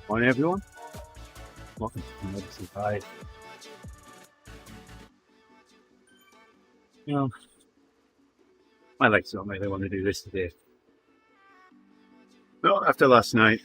Morning, everyone. Welcome to TeamODZ. Hi. You know, my legs don't really want to do this today. Well, after last night,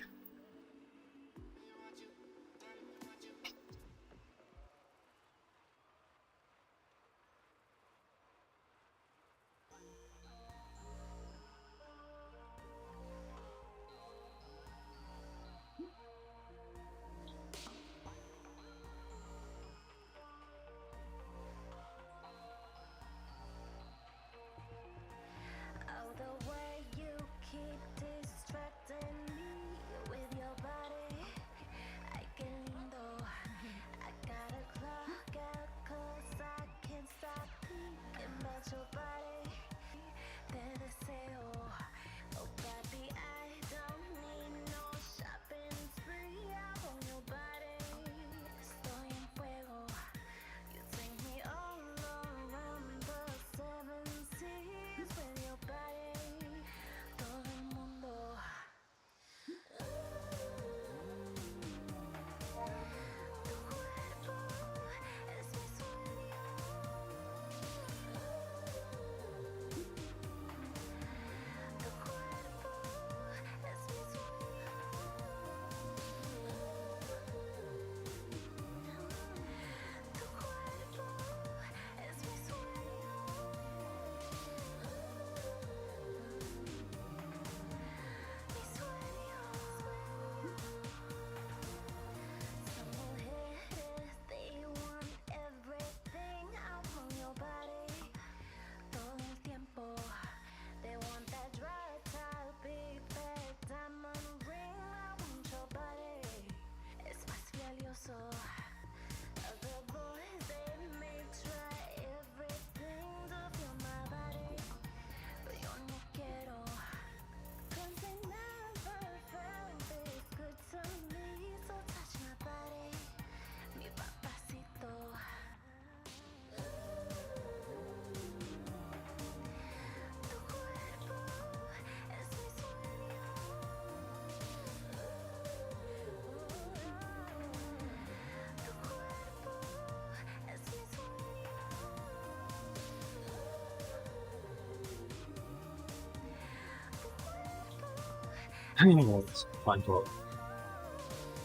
it's fun to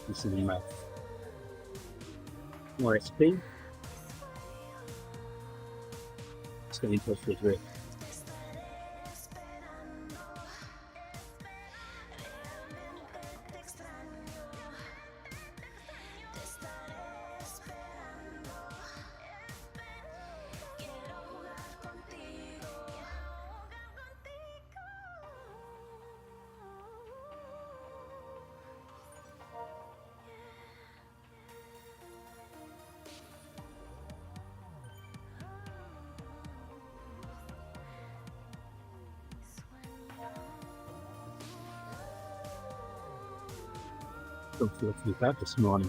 listen my more XP. Let's get into it. Don't feel too bad this morning.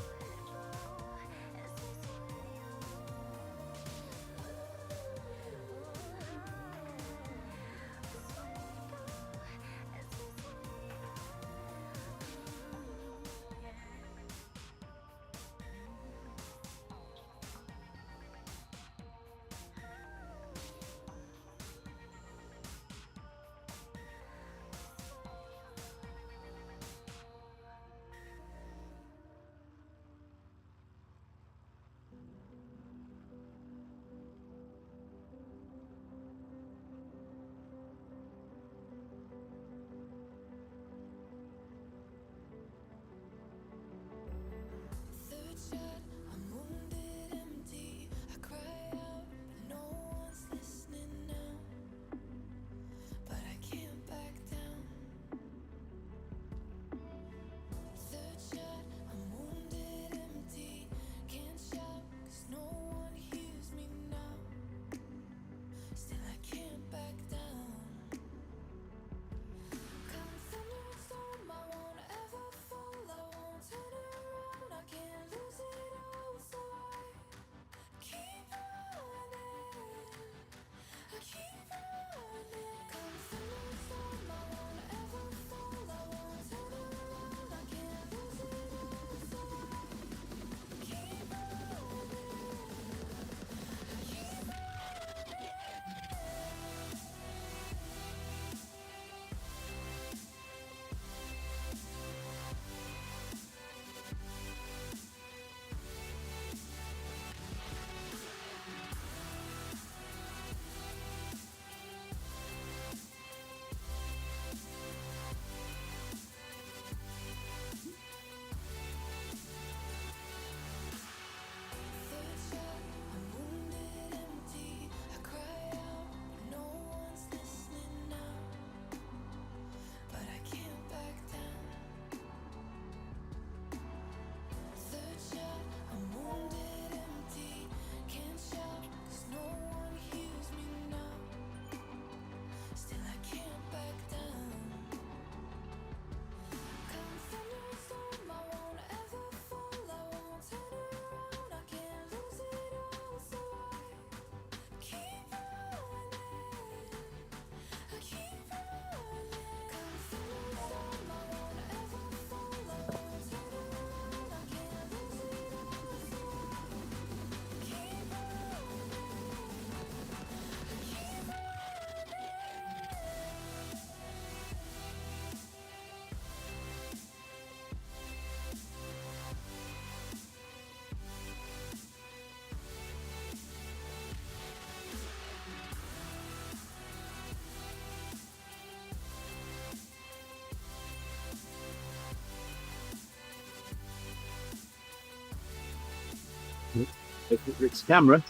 Rick's camera.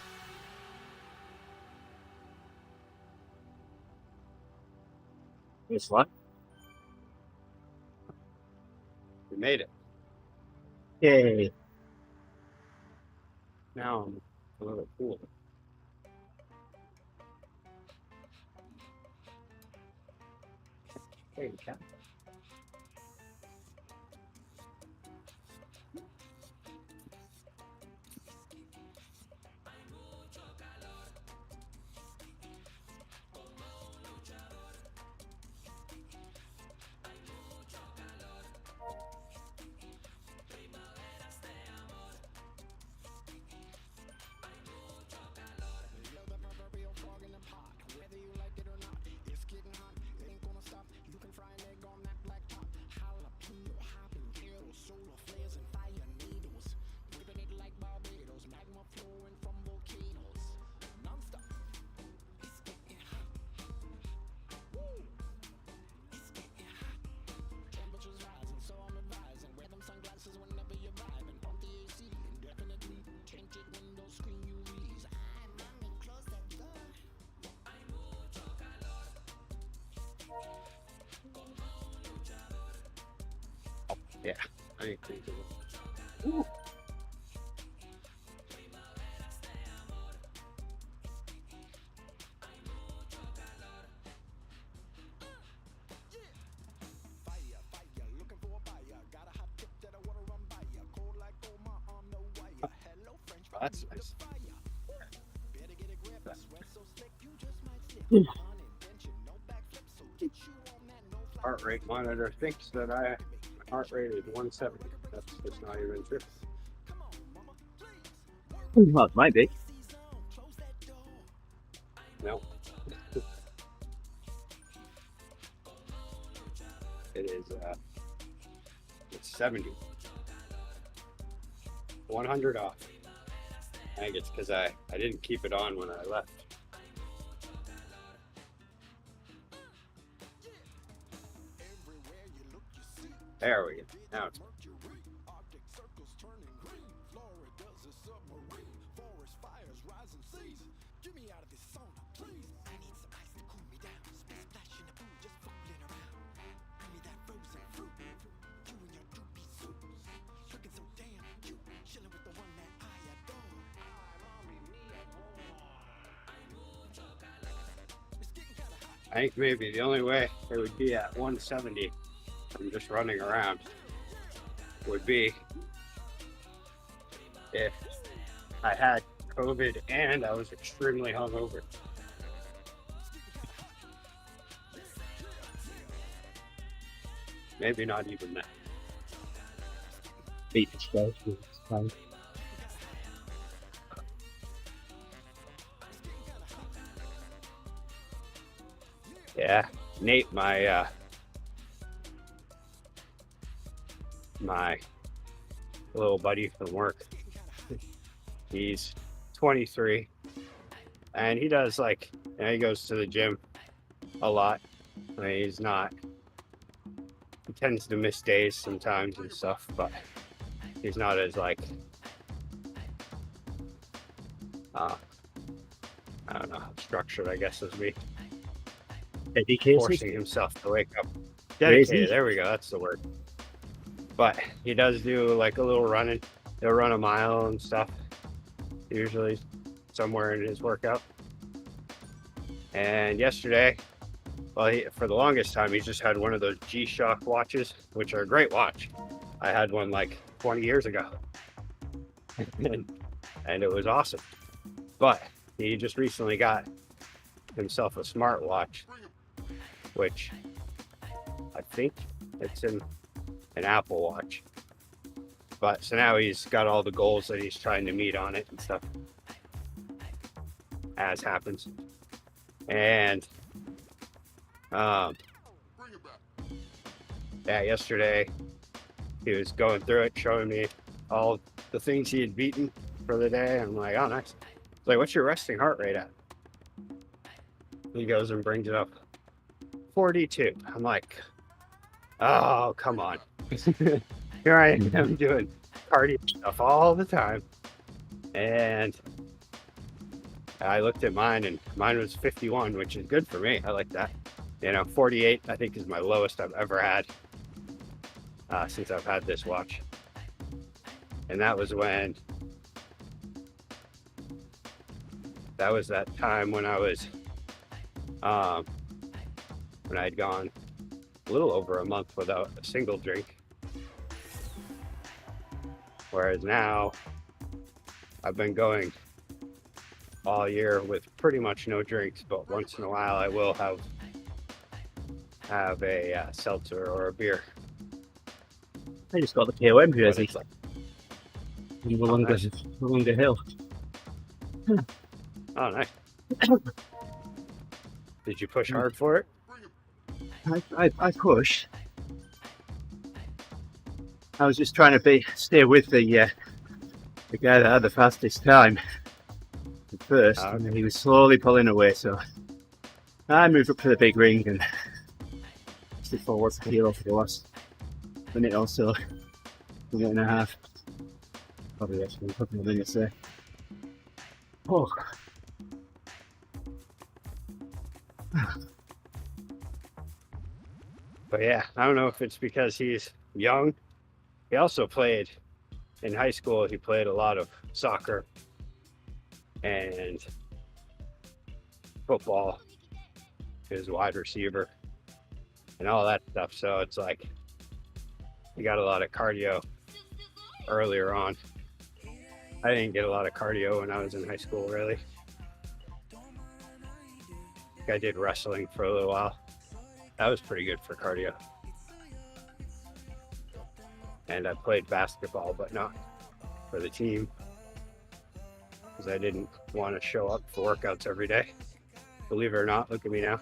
It's like We made it. yay. Now I'm a little cool. Hey, cat. Yeah, I need to do it. Ooh. Oh, that's nice. Heart rate monitor thinks that my heart rate is 170. That's just not even true. Well, it might be. No. It is it's 70. 100 off. I think it's because I didn't keep it on when I left. There we go. Now it's I think maybe the only way it would be at 170 from just running around would be if I had COVID and I was extremely hungover. Maybe not even that. Beat the scales. It's fine. Yeah, Nate, my little buddy from work, he's 23, and he does like, he goes to the gym a lot. I mean, he tends to miss days sometimes and stuff, but he's not as like, I don't know, structured, I guess, as me. Dedicated. Forcing himself to wake up. Crazy. Dedicated, there we go, that's the word. But he does do like a little running. He'll run a mile and stuff, usually somewhere in his workout. And yesterday, well, for the longest time, he's just had one of those G-Shock watches, which are a great watch. I had one like 20 years ago, and it was awesome. But he just recently got himself a smartwatch, which I think it's an Apple Watch. But so now he's got all the goals that he's trying to meet on it and stuff, as happens. And yeah, yesterday he was going through it, showing me all the things he had beaten for the day. I'm like, oh, nice. It's like, what's your resting heart rate at? He goes and brings it up, 42. I'm like, oh, come on. Here I am doing cardio stuff all the time, And I looked at mine, and mine was 51, which is good for me. I like that. 48 I think is my lowest I've ever had since I've had this watch. And that was that time when I was when I'd gone a little over a month without a single drink. Whereas now I've been going all year with pretty much no drinks, but once in a while I will have a seltzer or a beer. I just got the KOM jersey. Like, in Wollonga Hill. oh, nice. Did you push hard for it? I pushed. I was just trying to stay with the guy that had the fastest time at first, Okay. and he was slowly pulling away. So I moved up to the big ring and stood forward for the last minute or so, minute and a half. Probably actually a couple of minutes there. Oh. But yeah, I don't know if it's because he's young. He also played in high school. He played a lot of soccer and football. He was a wide receiver and all that stuff. So it's like he got a lot of cardio earlier on. I didn't get a lot of cardio when I was in high school, really. I did wrestling for a little while. That was pretty good for cardio. And I played basketball, but not for the team, because I didn't want to show up for workouts every day. Believe it or not, look at me now.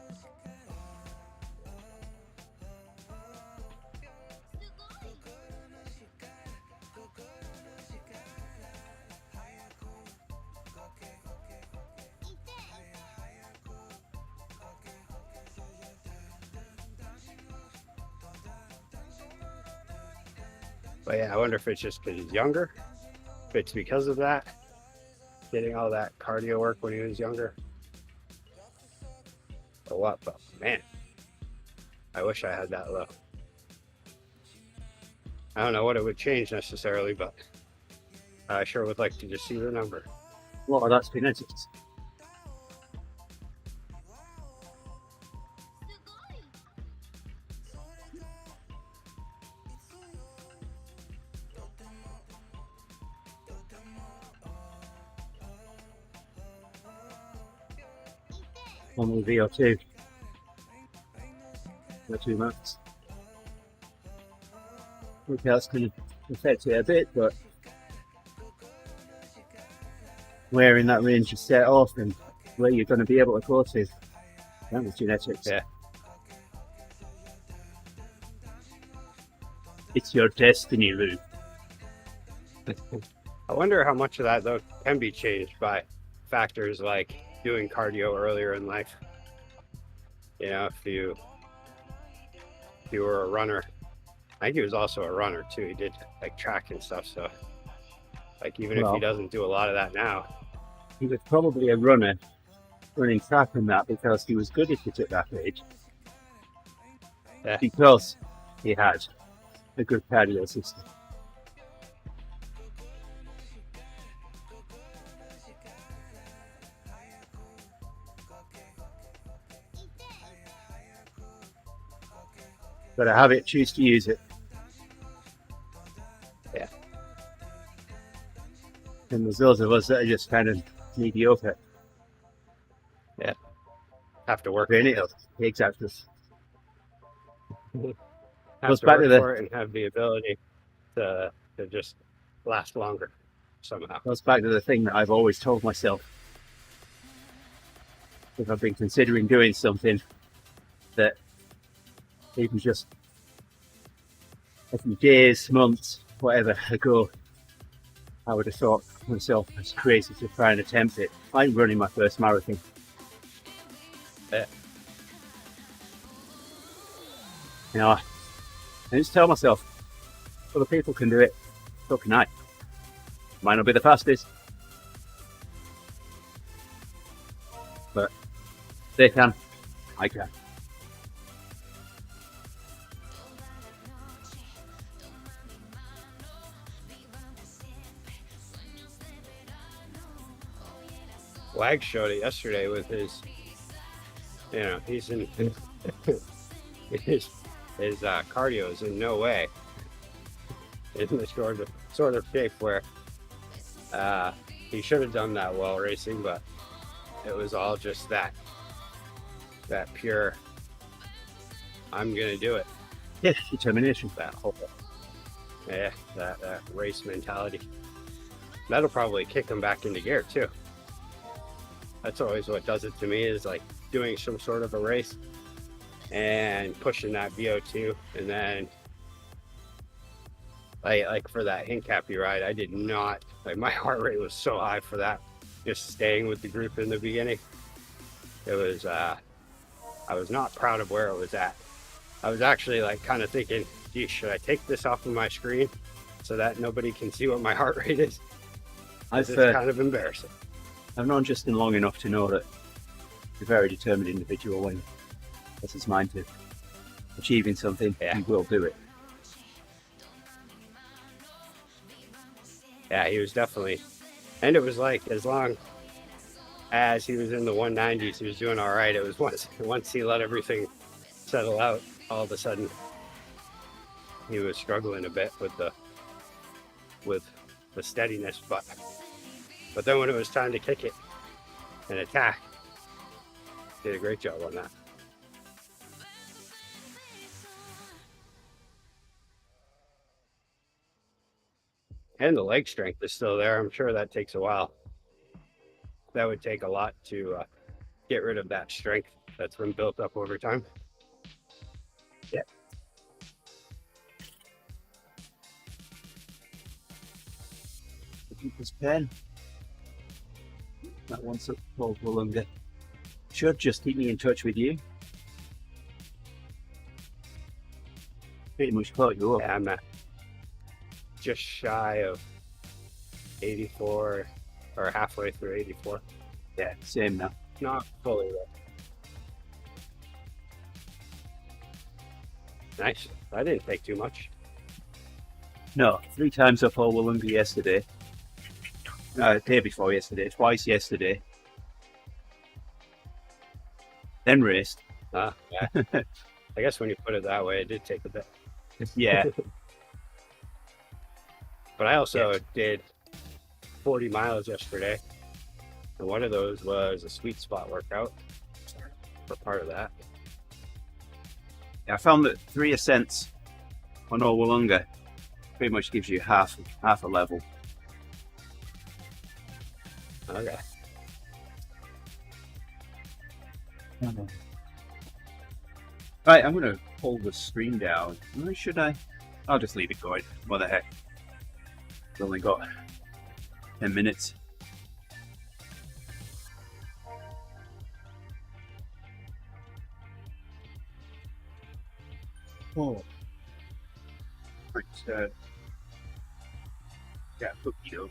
But yeah, I wonder if it's just because he's younger, if it's because of that, getting all that cardio work when he was younger, or what. But man, I wish I had that low. I don't know what it would change necessarily, but I sure would like to just see the number. A lot of that's genetics. Only VO2. No 2 max. Workouts can affect it a bit, but where in that range you set off and where you're going to be able to go to, that was genetics. Yeah. It's your destiny, Lou. I wonder how much of that, though, can be changed by factors like doing cardio earlier in life. If you were a runner, I think he was also a runner too. He did like track and stuff. So like, even if he doesn't do a lot of that now, he was probably a runner running track and that because he was good at it at that age. Yeah. Because he had a good cardio system. But I have it, choose to use it. Yeah. And there's those of us that are just kind of mediocre. Yeah. Have to work in it up. Exactly. Have Goes to back work to the- for it and have the ability to just last longer somehow. Goes back to the thing that I've always told myself. If I've been considering doing something that even just a few days, months, whatever ago, I would have thought myself as crazy to try and attempt it. I'm running my first marathon. Yeah. I just tell myself, other people can do it, so can I. Might not be the fastest, but they can, I can. Wag showed it yesterday with his, he's in his cardio is in no way in the sort of shape where he should have done that while racing, but it was all just that pure, I'm gonna do it. Yeah, determination. That whole, that race mentality. That'll probably kick him back into gear too. That's always what does it to me, is like doing some sort of a race and pushing that VO2, and then like for that Hincapie ride, I did not, like, my heart rate was so high for that, just staying with the group in the beginning. It was I was not proud of where it was at. I was actually like kind of thinking, geez, should I take this off of my screen so that nobody can see what my heart rate is? It's kind of embarrassing. I've known Justin long enough to know that he's a very determined individual when that's his mind to achieving something. He will do it. Yeah, he was definitely, and it was like, as long as he was in the 190s, he was doing all right. It was once he let everything settle out, all of a sudden he was struggling a bit with the steadiness, but then when it was time to kick it and attack, did a great job on that. And the leg strength is still there. I'm sure that takes a while. That would take a lot to get rid of that strength that's been built up over time. Yeah. Keep this pen. That one's up Paul Wollonga. Should just keep me in touch with you. Pretty much caught you up. Yeah, I'm just shy of 84, or halfway through 84. Yeah, same now. Not fully there. Nice. I didn't take too much. No, 3 times up Paul Wollonga yesterday. Day before yesterday, twice yesterday. Then raced. Yeah. I guess when you put it that way, it did take a bit. Yeah. But I also did 40 miles yesterday, and one of those was a sweet spot workout for part of that. I found that 3 ascents on Wollonga pretty much gives you half a level. Okay. Right, I'm going to pull the stream down. Or should I? I'll just leave it going. What the heck? We've only got 10 minutes. Oh. Right, yeah, cookie dough.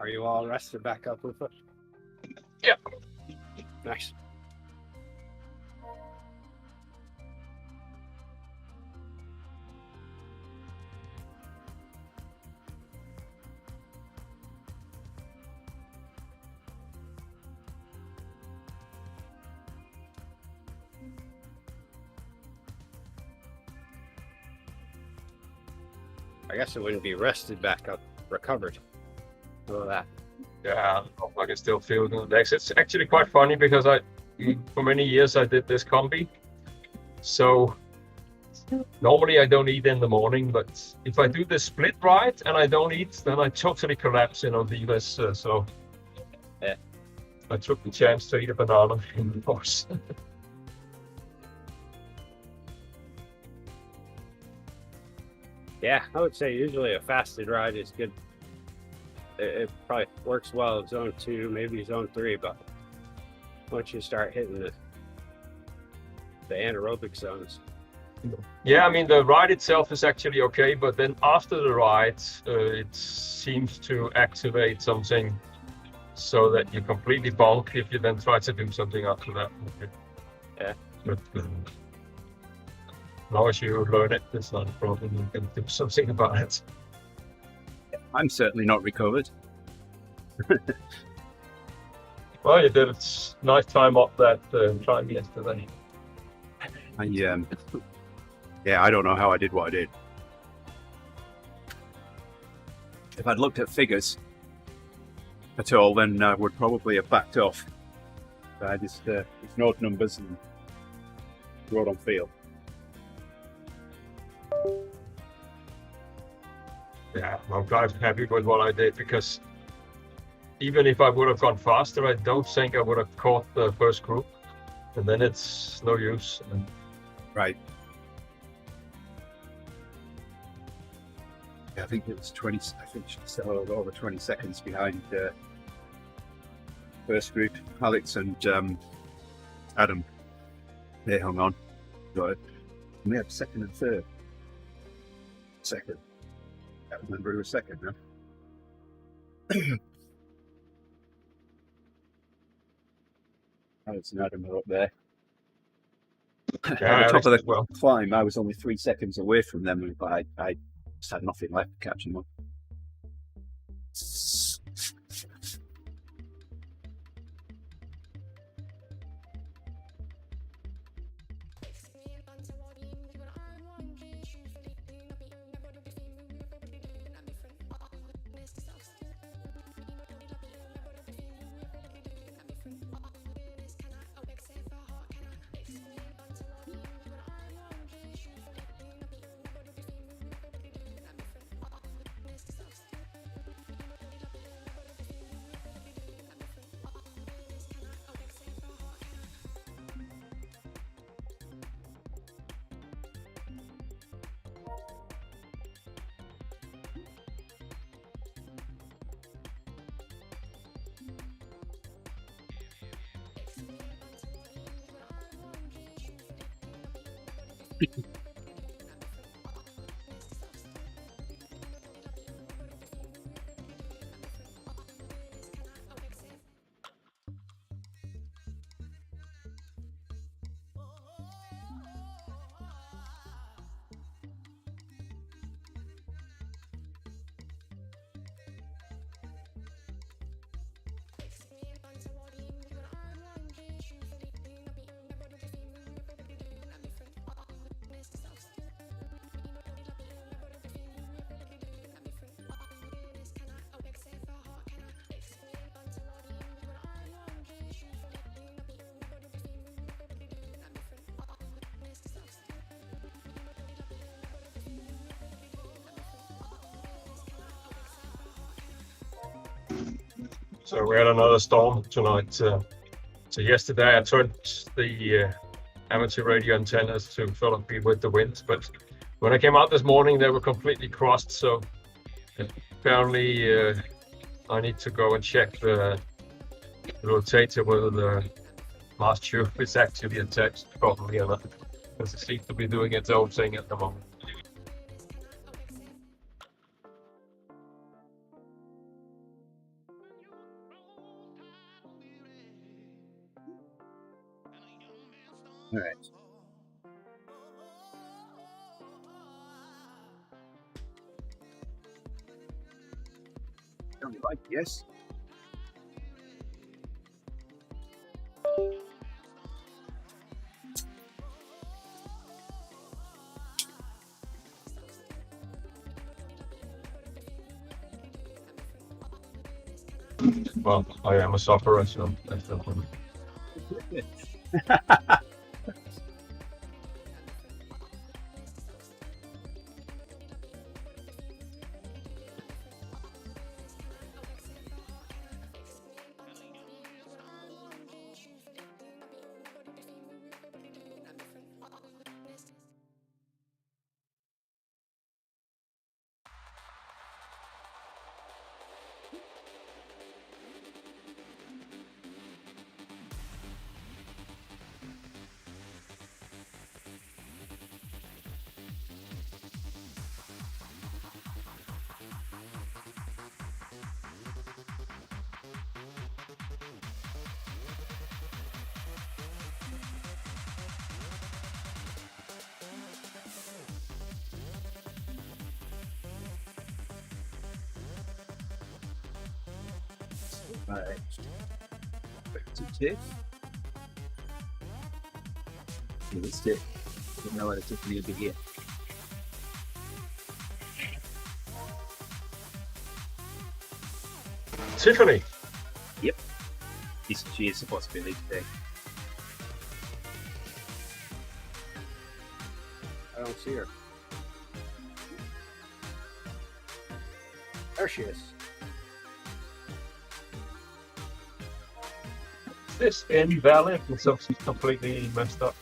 Are you all rested back up with it? Yeah. Nice. I guess it wouldn't be rested back up, recovered. All of that. Yeah, I can still feel the legs. It's actually quite funny because for many years I did this combi. So normally I don't eat in the morning, but if I do the split ride and I don't eat, then I totally collapse, the this. So yeah, I took the chance to eat a banana in the course. Yeah, I would say usually a fasted ride is good. It probably works well in zone 2, maybe zone 3, but once you start hitting the anaerobic zones. Yeah, I mean, the ride itself is actually okay, but then after the ride, it seems to activate something so that you completely bulk if you then try to do something after that. Yeah. But as long as you learn it, it's not a problem. You can do something about it. I'm certainly not recovered. Well, you did a nice time up that climb yesterday. Yeah, I don't know how I did what I did. If I'd looked at figures at all, then I would probably have backed off. But I just ignored numbers and rode on feel. Yeah, I'm quite happy with what I did, because even if I would have gone faster, I don't think I would have caught the first group, and then it's no use. Right. Yeah, I think it was 20. I think she's over 20 seconds behind first group. Alex and Adam, they hung on. Got it. And we had second and third. Second. I can't remember who was second now. Alex and Adam are up there. Yeah, At the top of the well. climb, I was only 3 seconds away from them, but I just had nothing left to catch them up. So we had another storm tonight. So yesterday I turned the amateur radio antennas to sort of be with the wind, but when I came out this morning, they were completely crossed. So apparently I need to go and check the rotator, whether the mast tube is actually attached properly or not, because it seems to be doing its own thing at the moment. All right. Tell me like yes. Well, I am a sufferer, so that's no problem. All right. Back to Tiff. Yeah, it's Tiff. I don't know whether Tiffany will be here. Tiffany, She is supposed to be late today. I don't see her. There she is. is this invalid? It's obviously completely messed up.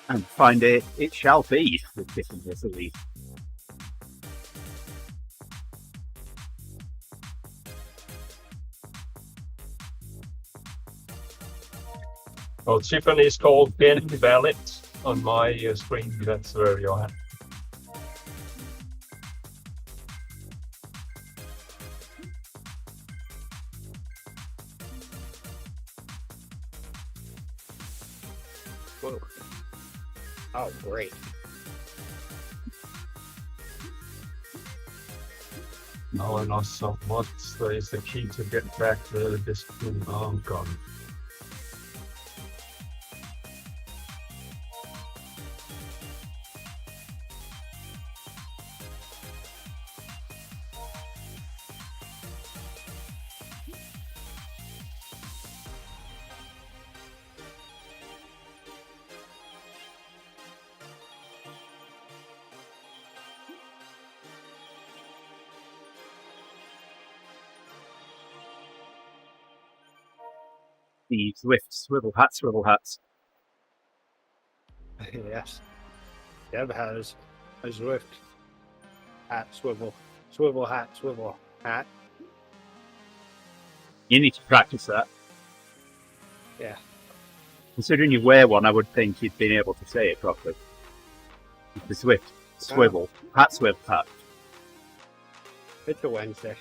And find it shall be with Tiffany as the lead. Well, Tiffany is called invalid on my screen. That's where you are. Whoa. Oh, great. Now I lost some. What is the key to get back to this? Oh, God. The Zwift swivel hats. Yes. Deb has a Zwift hat, swivel hat. You need to practice that. Yeah. Considering you wear one, I would think you'd been able to say it properly. The Zwift swivel hat. It's a Wednesday.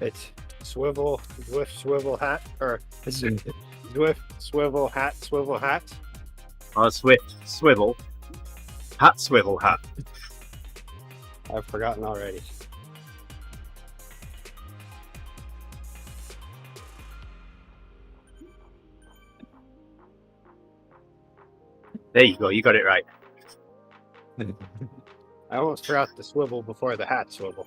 It's Zwift swivel hat, or it's Zwift swivel hat. Or Zwift swivel hat. I've forgotten already. There you go, you got it right. I almost forgot the swivel before the hat swivel.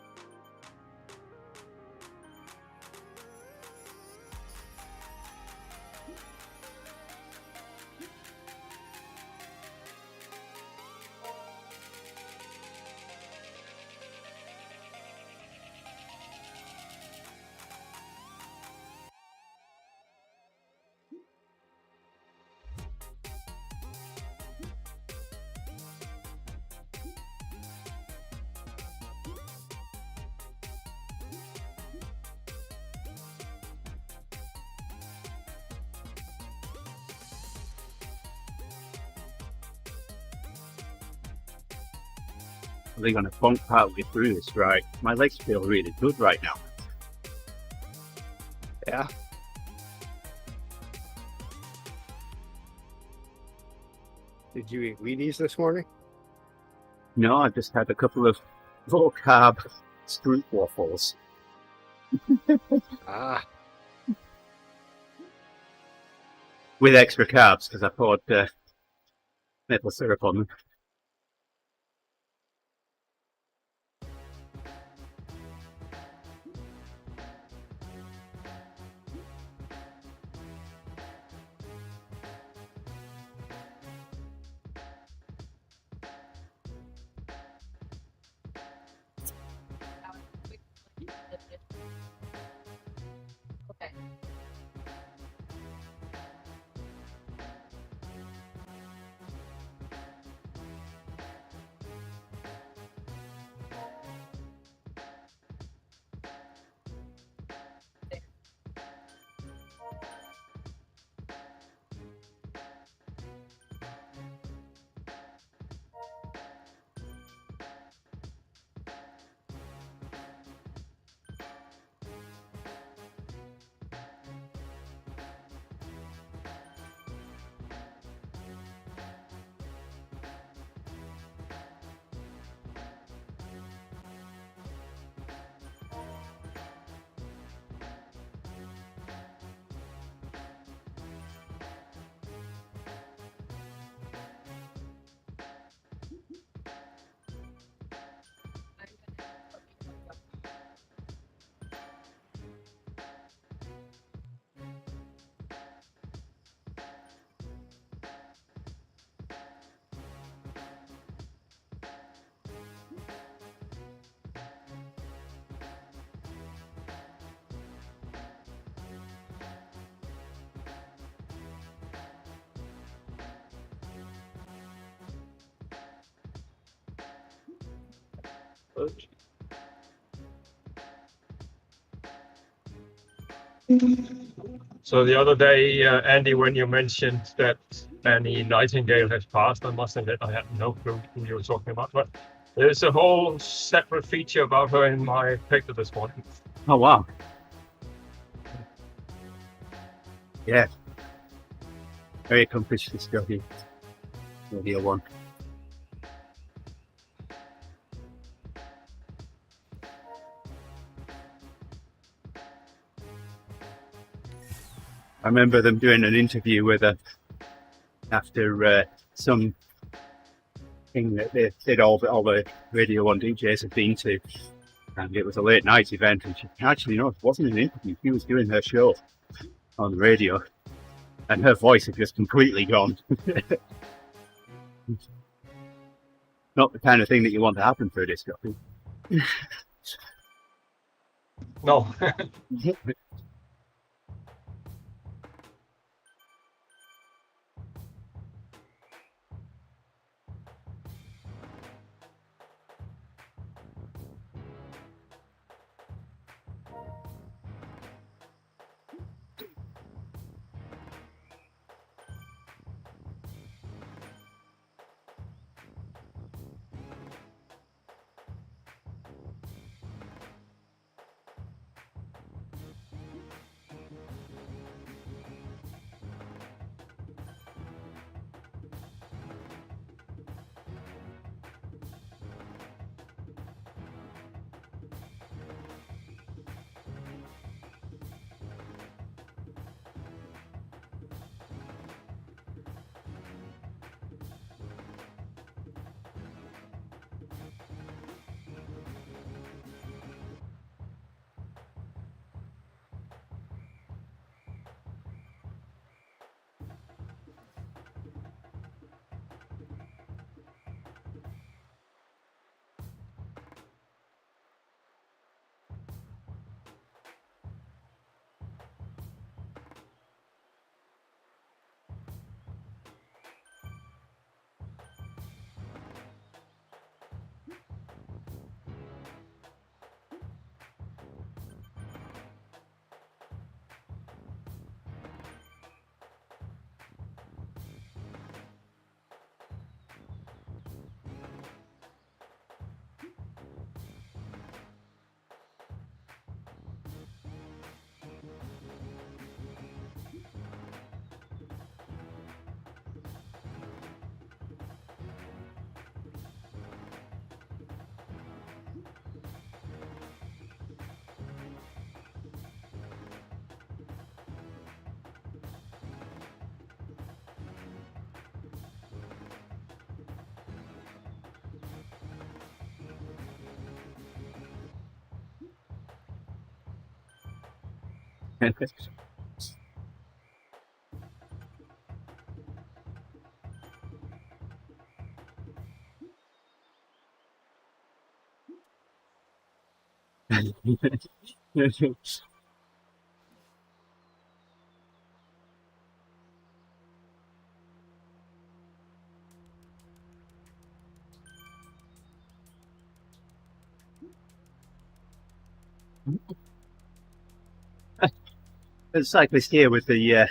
probably going to bonk partway through this ride. My legs feel really good right now. Yeah. Did you eat Wheaties this morning? No, I've just had a couple of low carb street waffles. Ah, With extra carbs because I poured maple syrup on them. Okay. oops. So the other day, Andy, when you mentioned that Annie Nightingale has passed, I must admit I had no clue who you were talking about. But there's a whole separate feature about her in my picture this morning. Oh wow. Yeah. Very accomplished this jockey. Radio one. I remember them doing an interview with her after some thing that they did all the Radio 1 DJs had been to, and it was a late night event, and she actually, no, it wasn't an interview, she was doing her show on the radio, and her voice had just completely gone. Not the kind of thing that you want to happen for a disc jockey. No. There's a cyclist here with the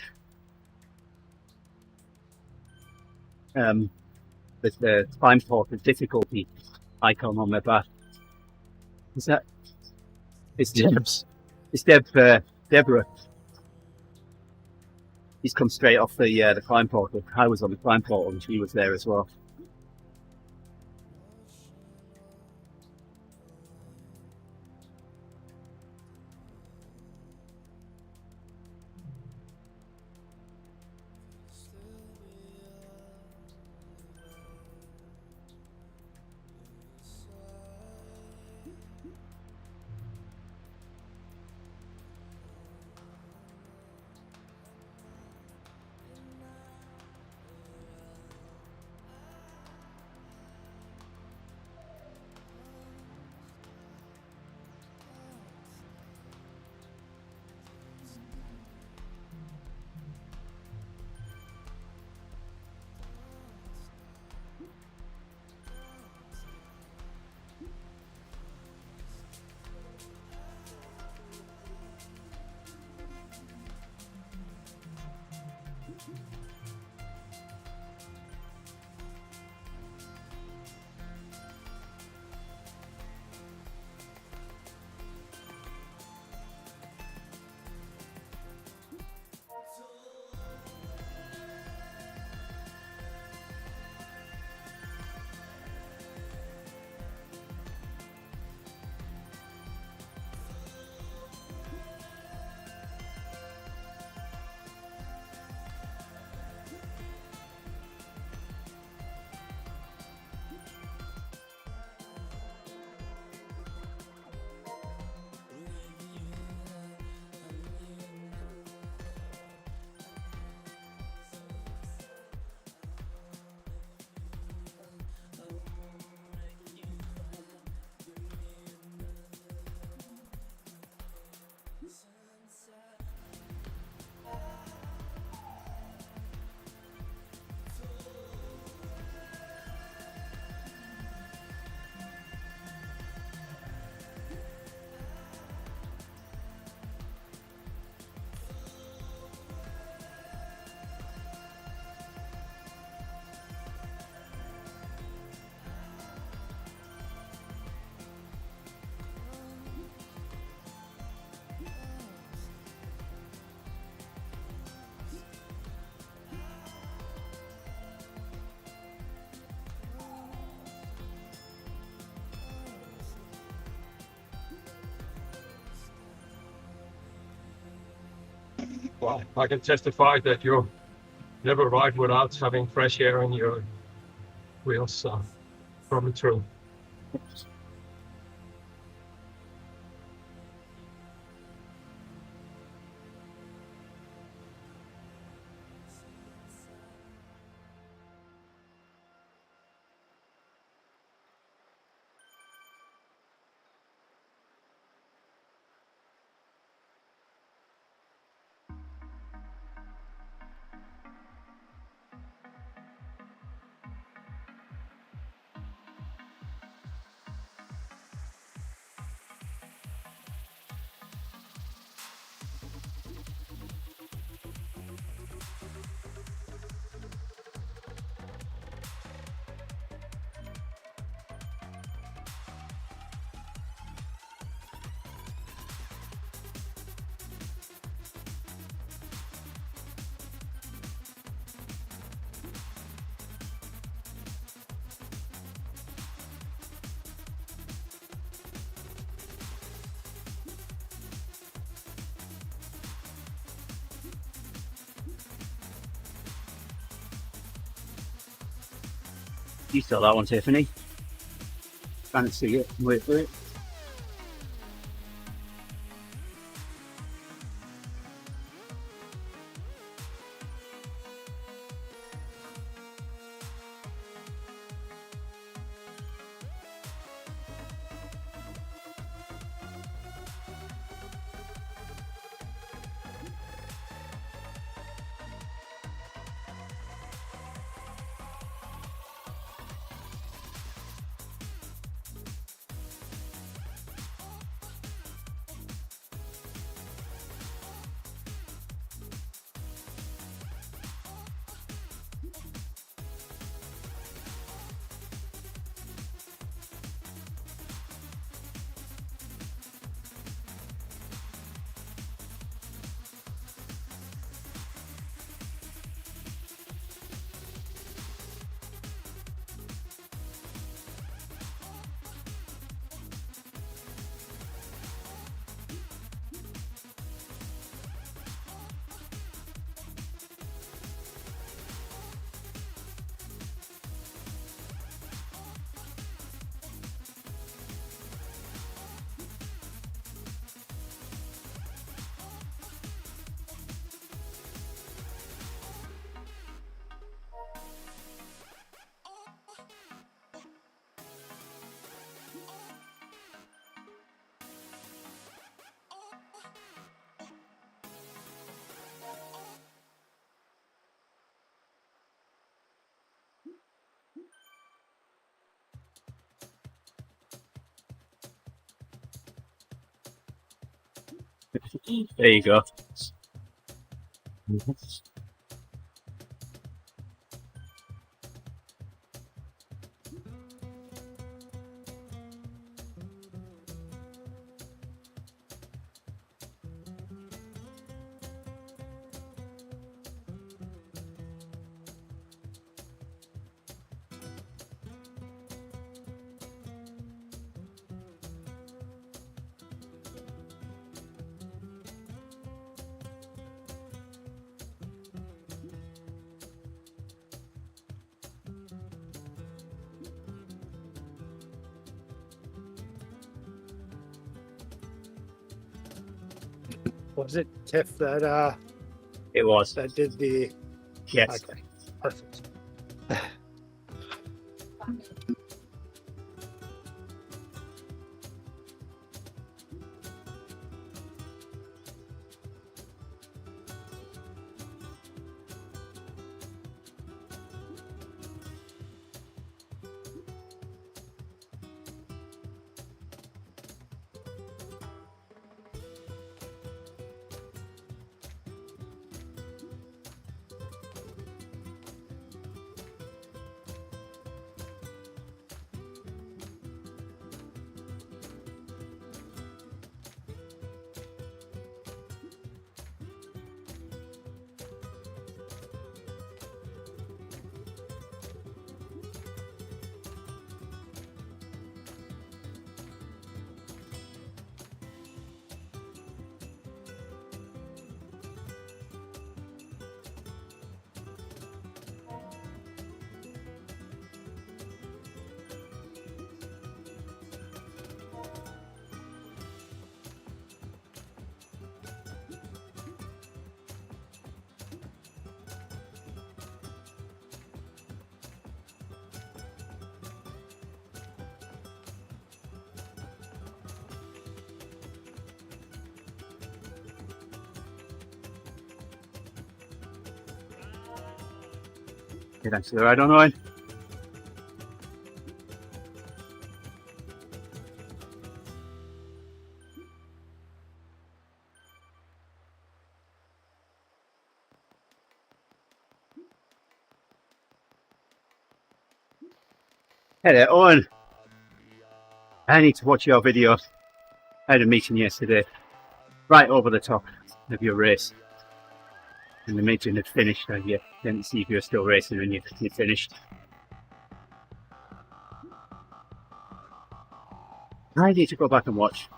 climb portal difficulty icon on their back. Is that? It's Deb's. It's Deborah. He's come straight off the climb portal. I was on the climb portal and she was there as well. Well, I can testify that you never ride without having fresh air in your wheels, so probably true. You saw that one, Tiffany. Can't see it. Wait for it. There you go. Was it Tiff that It was. that did the? Yes. Okay, perfect. Did I see the right on the line? Hey there, Owen. I need to watch your video. I had a meeting yesterday, right over the top of your race. And the meeting had finished, and you didn't see if you were still racing when you finished. I need to go back and watch.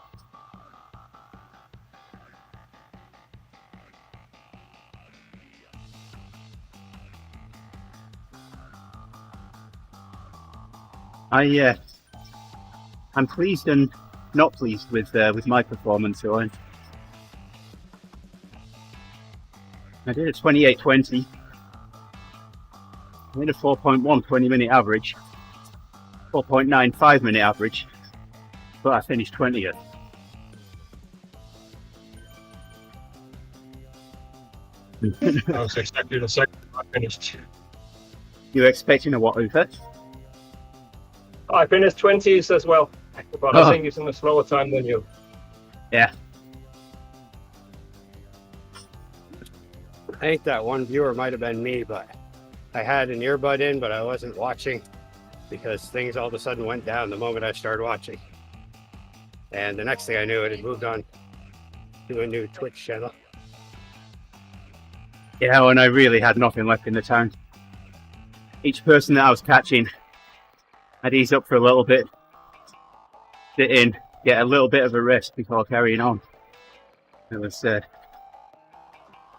I'm pleased and not pleased with my performance, Owen. I did a 28:20. I did a 4.1 20-minute average, 4.9 5-minute average, but I finished 20th. I was exactly the second I finished. You were expecting a what, Ufer? I finished 20s as well, but I think it's in a slower time than you. Yeah. I think that one viewer might have been me, but I had an earbud in, but I wasn't watching because things all of a sudden went down the moment I started watching. And the next thing I knew, it had moved on to a new Twitch channel. Yeah, and I really had nothing left in the tank. Each person that I was catching, I'd ease up for a little bit, sit in, get a little bit of a rest before carrying on. It was,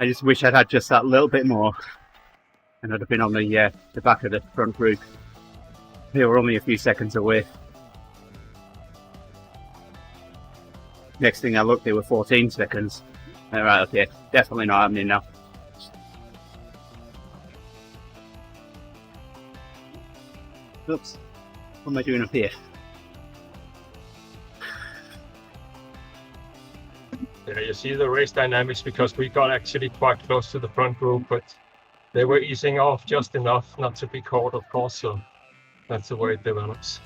I just wish I'd had just that little bit more, and I'd have been on the back of the front group. They were only a few seconds away. Next thing I looked, they were 14 seconds. Alright, okay, definitely not happening now. Oops, what am I doing up here? Yeah, you see the race dynamics because we got actually quite close to the front group, but they were easing off just enough not to be caught, of course, so that's the way it develops.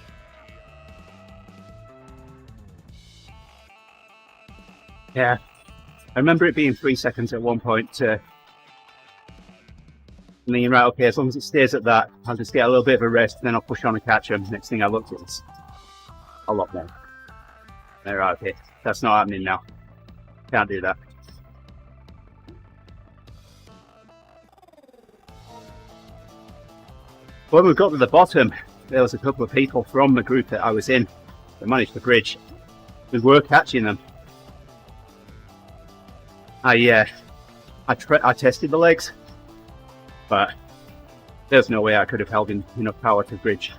Yeah, I remember it being 3 seconds at one point. And thinking, right, okay, as long as it stays at that, I'll just get a little bit of a rest, then I'll push on and catch them. Next thing I looked, it was a lot more. Right, okay, that's not happening now. Can't do that. When we got to the bottom, there was a couple of people from the group that I was in that managed to bridge. We were catching them. I tested the legs, but there's no way I could have held in enough power to bridge.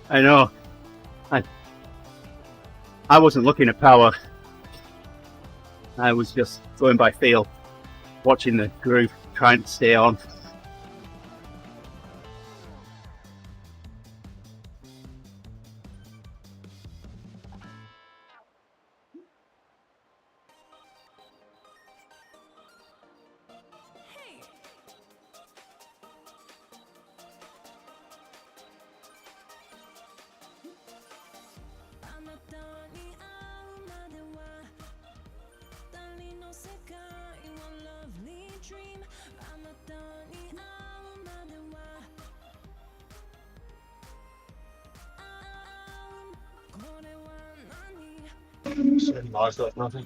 I know. I wasn't looking at power. I was just going by feel, watching the group, trying to stay on. Nice, that's nothing.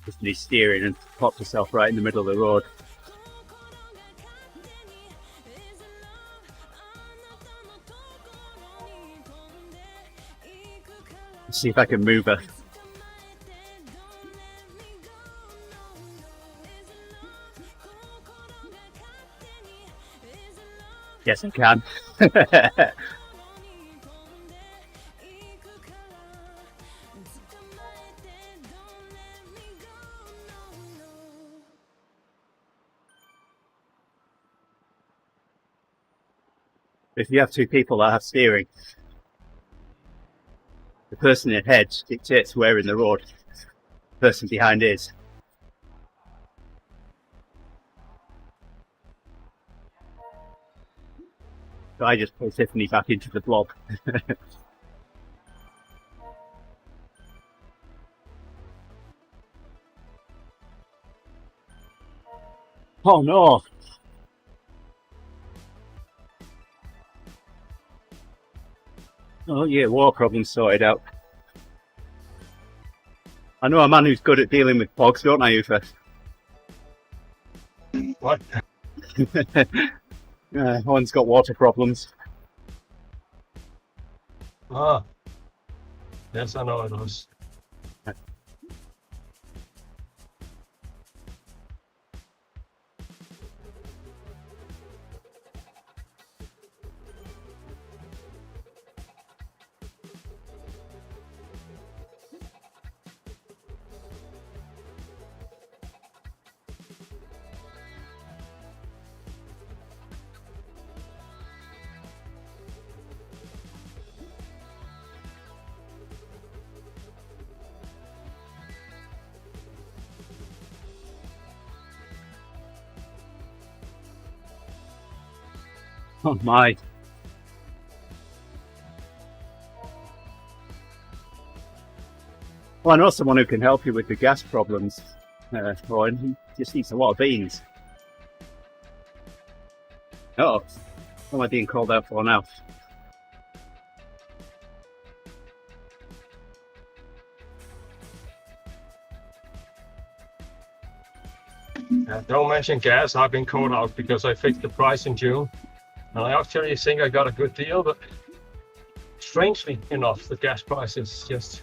Just be steering and popped yourself right in the middle of the road. Let's see if I can move her. Yes, I can. If you have two people that have steering, the person ahead dictates where in the road the person behind is. So I just put Tiffany back into the blob. Oh no! Oh yeah, war problem sorted out. I know a man who's good at dealing with bogs, don't I, Ufa? What? One's got water problems. Ah. Yes, I know those. Oh my. Well, I know someone who can help you with the gas problems, Rowan. He just eats a lot of beans. Oh, what am I being called out for now? Don't mention gas. I've been called out because I fixed the price in June. And I actually think I got a good deal, but strangely enough, the gas price is just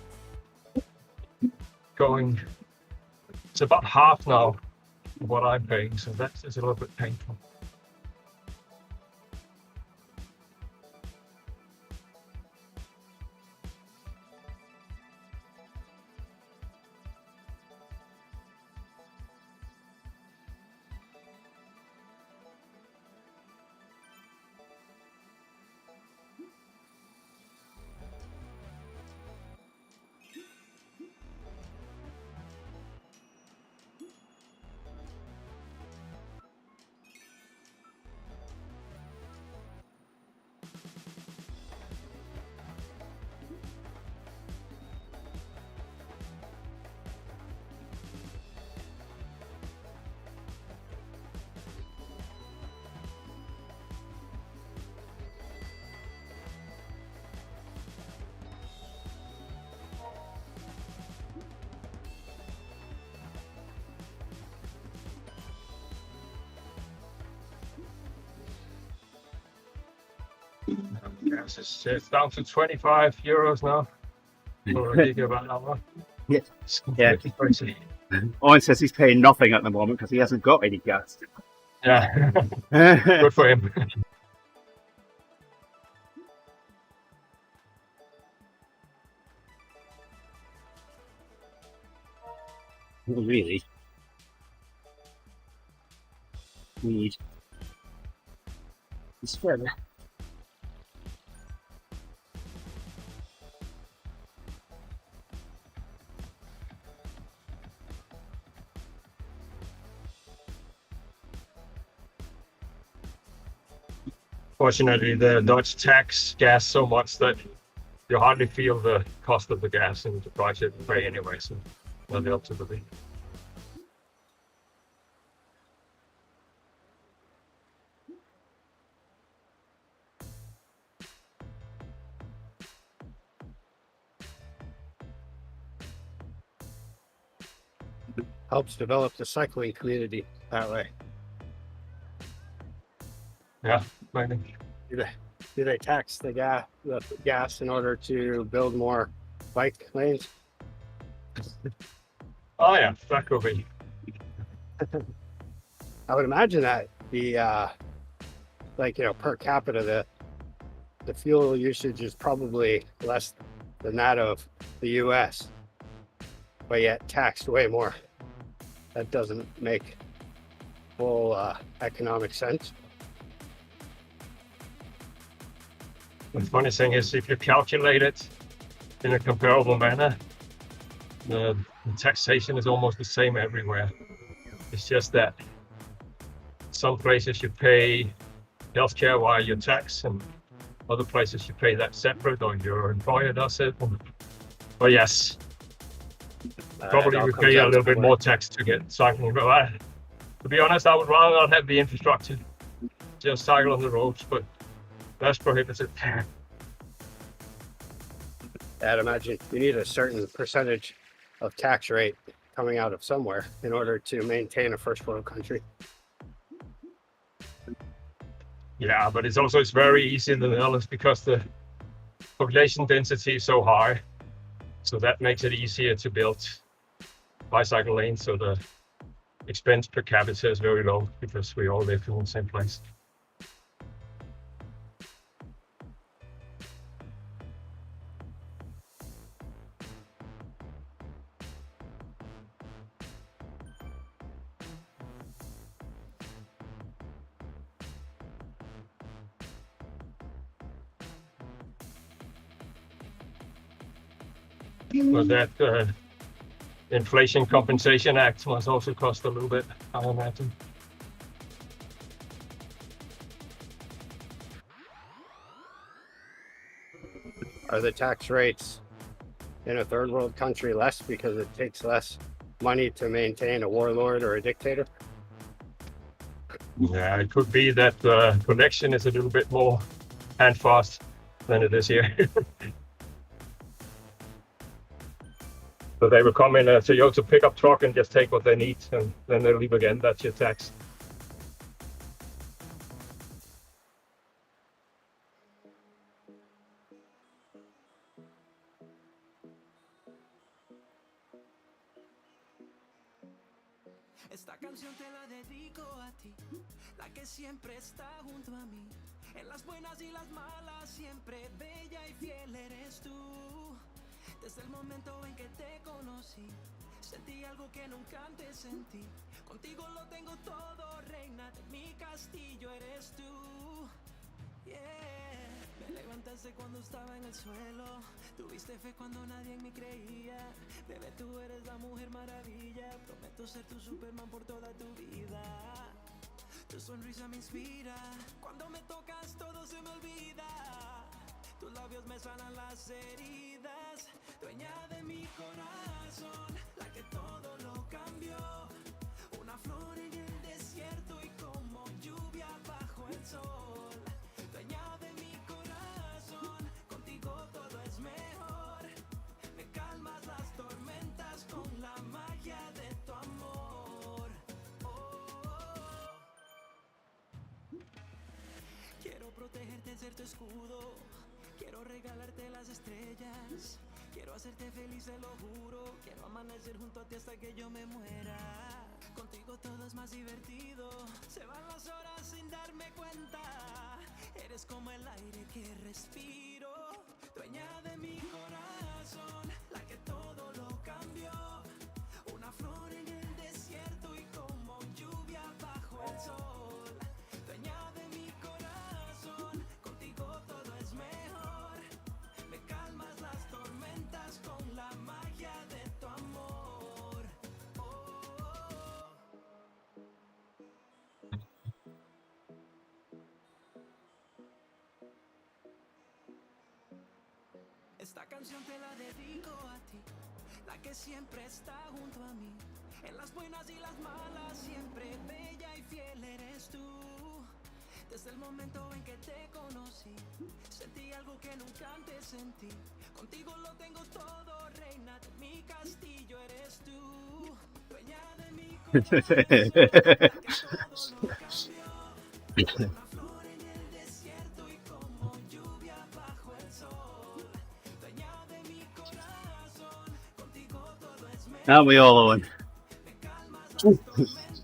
going. It's about half now of what I'm paying, so that's a little bit painful. Gas is down to 25 euros now for a gigawatt hour. Yeah. It's completely crazy. Owen says he's paying nothing at the moment because he hasn't got any gas. Yeah, good for him. Not really. Need. It's further. Fortunately, the Dutch tax gas so much that you hardly feel the cost of the gas and the price you pay anyway, so that helps a bit. Helps develop the cycling community that way. Yeah, maybe. Do they tax the gas in order to build more bike lanes? Oh yeah, that could be. I would imagine that the like, you know, per capita, the fuel usage is probably less than that of the US, but yet taxed way more. That doesn't make full economic sense. The funny thing is, if you calculate it in a comparable manner, the taxation is almost the same everywhere. It's just that some places you pay healthcare while you tax, and other places you pay that separate, or your employer does it. But yes, probably we pay a little bit more tax to get cycling. But to be honest, I would rather not have the infrastructure, just cycle on the roads, but that's prohibited. I'd imagine you need a certain percentage of tax rate coming out of somewhere in order to maintain a first world country. Yeah, but it's very easy in the Netherlands because the population density is so high. So that makes it easier to build bicycle lanes. So the expense per capita is very low because we all live in the same place. But that Inflation Compensation Act must also cost a little bit, I imagine. Are the tax rates in a third world country less because it takes less money to maintain a warlord or a dictator? Yeah, it could be that the connection is a little bit more handfast than it is here. So they will come in a Toyota pickup truck and just take what they need, and then they'll leave again. That's your tax. Esta canción te la dedico a ti, la que siempre está junto a mí. En las buenas y las malas, siempre bella y fiel eres tú. Desde el momento en que te conocí, sentí algo que nunca antes sentí. Contigo lo tengo todo, reina de mi castillo eres tú. Yeah. Me levantaste cuando estaba en el suelo, tuviste fe cuando nadie en mí creía. Bebé, tú eres la mujer maravilla, prometo ser tu Superman por toda tu vida. Tu sonrisa me inspira, cuando me tocas todo se me olvida. Tus labios me sanan las heridas, dueña de mi corazón, la que todo lo cambió. Una flor en el desierto y como lluvia bajo el sol. Dueña de mi corazón, contigo todo es mejor. Me calmas las tormentas con la magia de tu amor. Quiero protegerte, ser tu escudo. Quiero regalarte las estrellas. Quiero hacerte feliz, te lo juro. Quiero amanecer junto a ti hasta que yo me muera. Contigo todo es más divertido. Se van las horas sin darme cuenta. Eres como el aire que respiro. Dueña de mi corazón, la que todo lo cambió. Una flor en el desierto y como lluvia bajo el sol. Dueña de mi corazón, contigo todo es mejor. Me calmas las tormentas con la magia de tu amor. Esta canción te la dedico a ti, la que siempre está junto a mí. En las buenas y las malas, siempre bella y fiel eres tú. Desde el momento en que te conocí, sentí algo que nunca antes sentí. Contigo lo tengo todo, reina de mi castillo eres tú. Dueña de mi corazón, la que todo lo cambió. Una flor en el desierto y como lluvia bajo el sol. Dueña de mi corazón, contigo todo es mejor. Aren't we all, Owen? Me calmas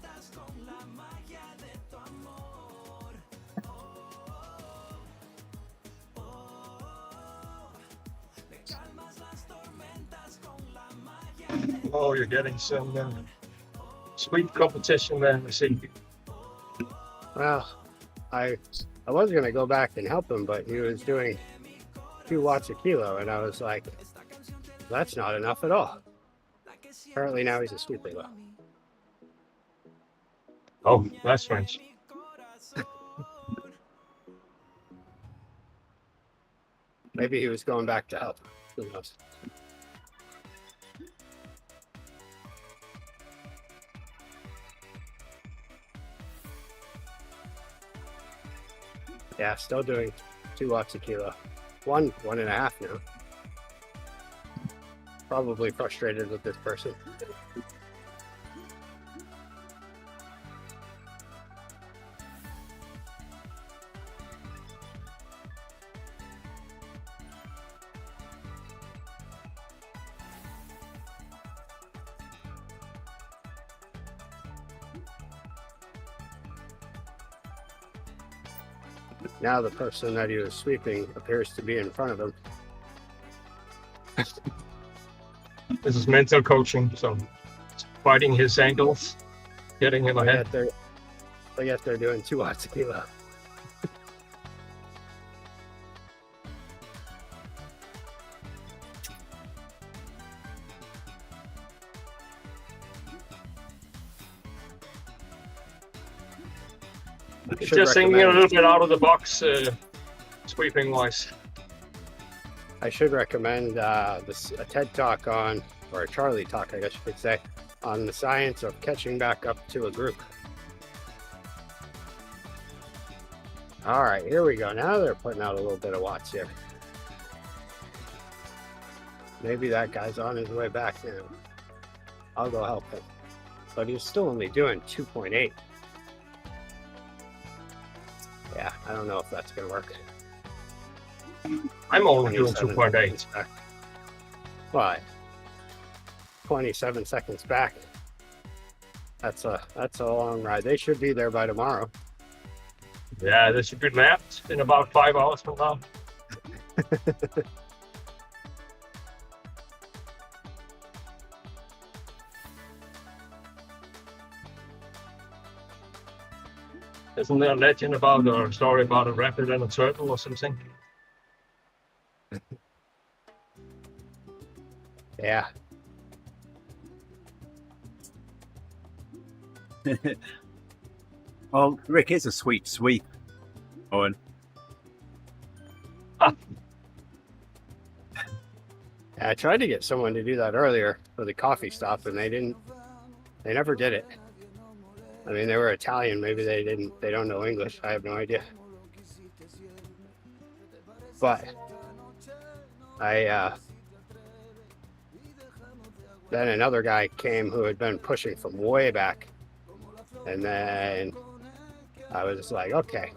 las tormentas con la magia de tu amor. Me calmas las tormentas con la magia de tu Oh, you're getting some sweet competition there, I see. Well, I was going to go back and help him, but he was doing 2 watts a kilo, and I was like, that's not enough at all. Apparently now he's a sweet low. Oh, that's French. Maybe he was going back to help. Who knows? Yeah, still doing 2 watts a kilo. 1.5 now. Probably frustrated with this person. Now the person that he was sweeping appears to be in front of him. This is mental coaching, so fighting his ankles, getting him ahead. I guess they're doing 2 watts a kilo. Just thinking a little bit out of the box, sweeping wise. I should recommend a TED talk on, or a Charlie talk, I guess you could say, on the science of catching back up to a group. All right, here we go. Now they're putting out a little bit of watts here. Maybe that guy's on his way back now. I'll go help him. But he's still only doing 2.8. Yeah, I don't know if that's going to work. I'm only doing 2.8. 27 back. Why? 27 seconds back. That's a long ride. They should be there by tomorrow. Yeah, they should be lapped in about 5 hours from now. Isn't there a legend about, or a story about a rabbit and a turtle or something? Yeah. Well, Rick is a sweet sweep, Owen. I tried to get someone to do that earlier for the coffee stop, and they never did it. I mean, they were Italian. Maybe they don't know English. I have no idea. But then another guy came who had been pushing from way back. And then I was just like, okay,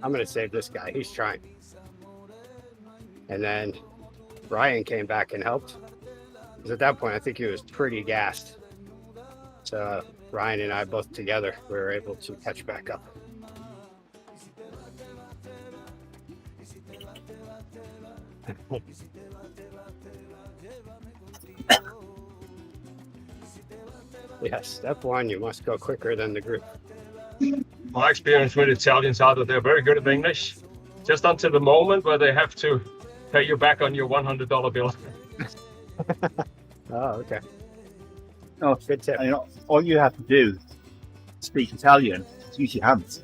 I'm going to save this guy. He's trying. And then Ryan came back and helped. Because at that point, I think he was pretty gassed. So Ryan and I both together, we were able to catch back up. Yeah, step one, you must go quicker than the group. My experience with Italians are that they're very good at English, just until the moment where they have to pay you back on your $100 bill. Oh, okay. Oh, Good tip. you know, all you have to do to speak Italian is use your hands.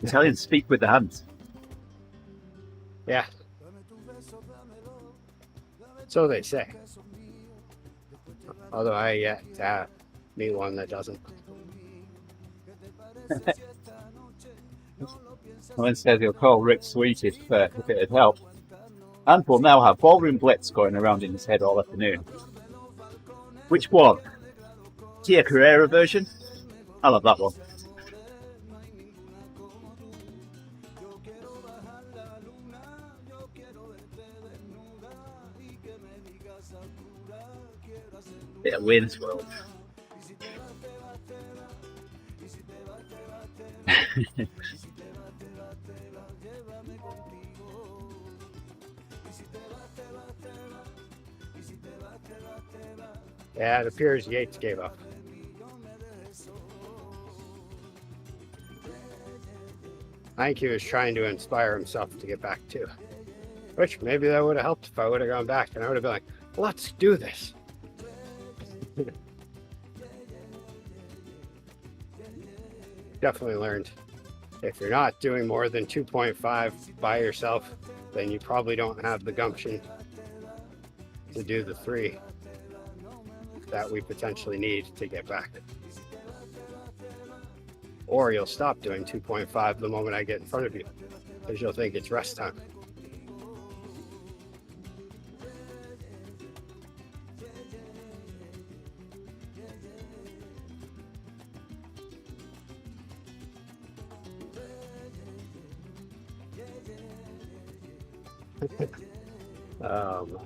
Italians speak with the hands. Yeah. So they say. Although I yet to meet one that doesn't. Owen says he'll call Rick Sweet if it'd help. And we'll now have Ballroom Blitz going around in his head all afternoon. Which one? Tia Carrera version? I love that one. Bit of Wayne's World. Yeah, it appears Yates gave up. I think he was trying to inspire himself to get back too. Which maybe that would have helped if I would have gone back and I would have been like, let's do this. Definitely learned. If you're not doing more than 2.5 by yourself, then you probably don't have the gumption to do the 3 that we potentially need to get back. Or you'll stop doing 2.5 the moment I get in front of you, because you'll think it's rest time. um,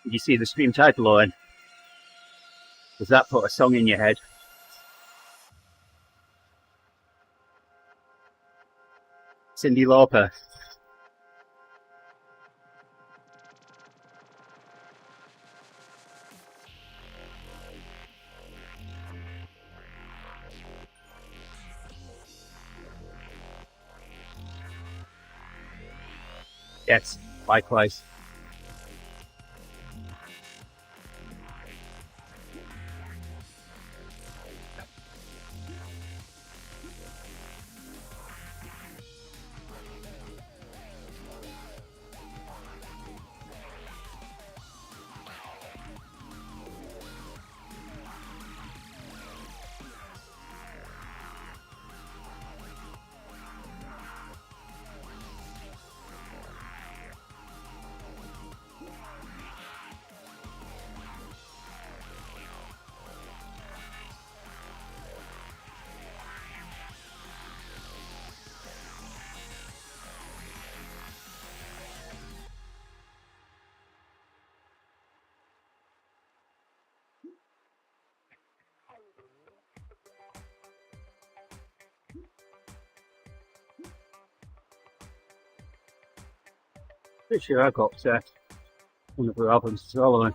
You see the stream title on. Does that put a song in your head? Cyndi Lauper. Yes, likewise. Pretty sure I got one of her albums as well on.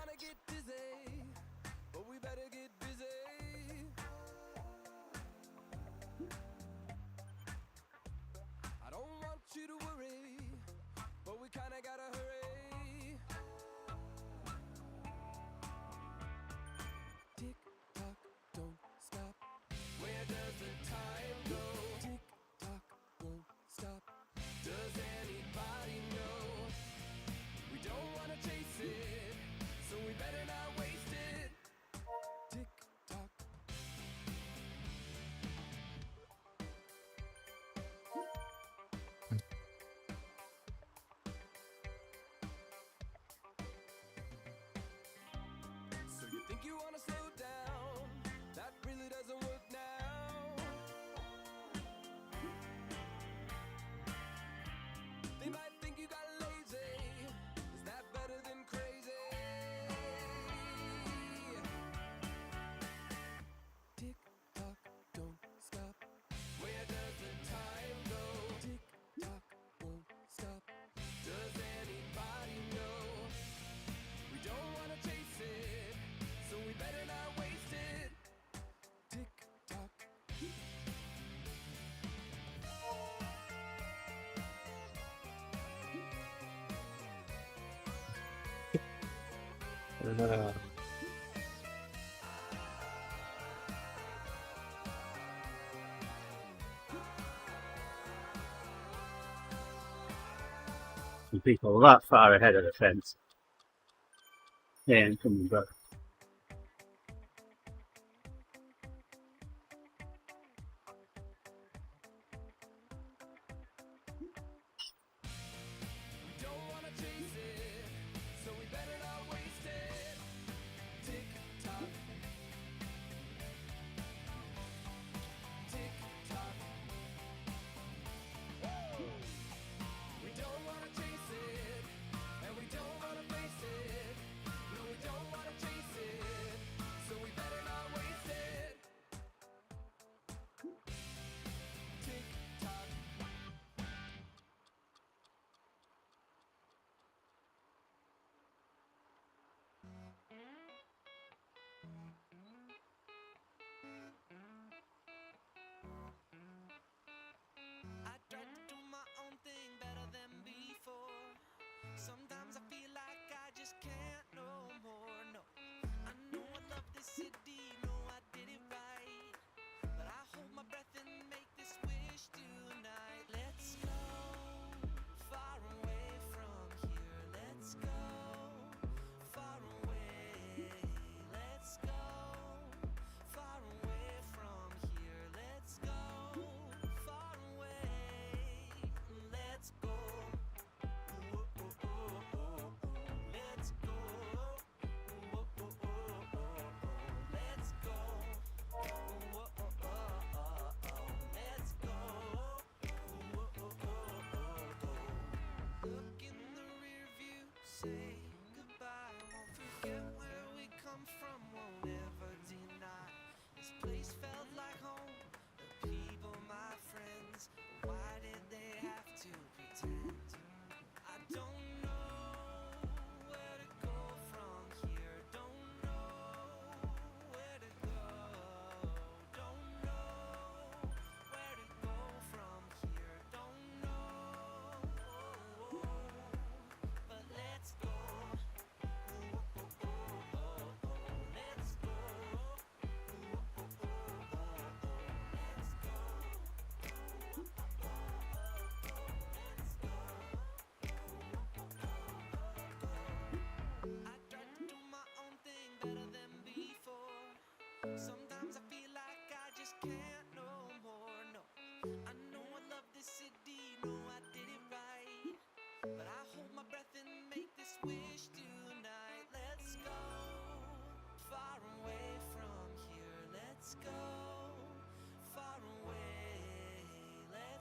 Some people that far ahead of the fence. Yeah, and coming back.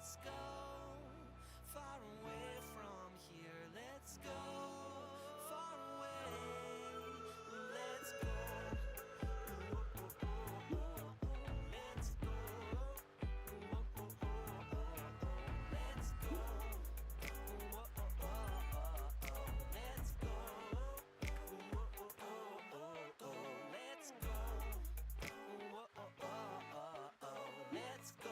let's go far away from here. Let's go far away. Let's go. Let's go. Let's go. Let's go. Let's go. Let's go.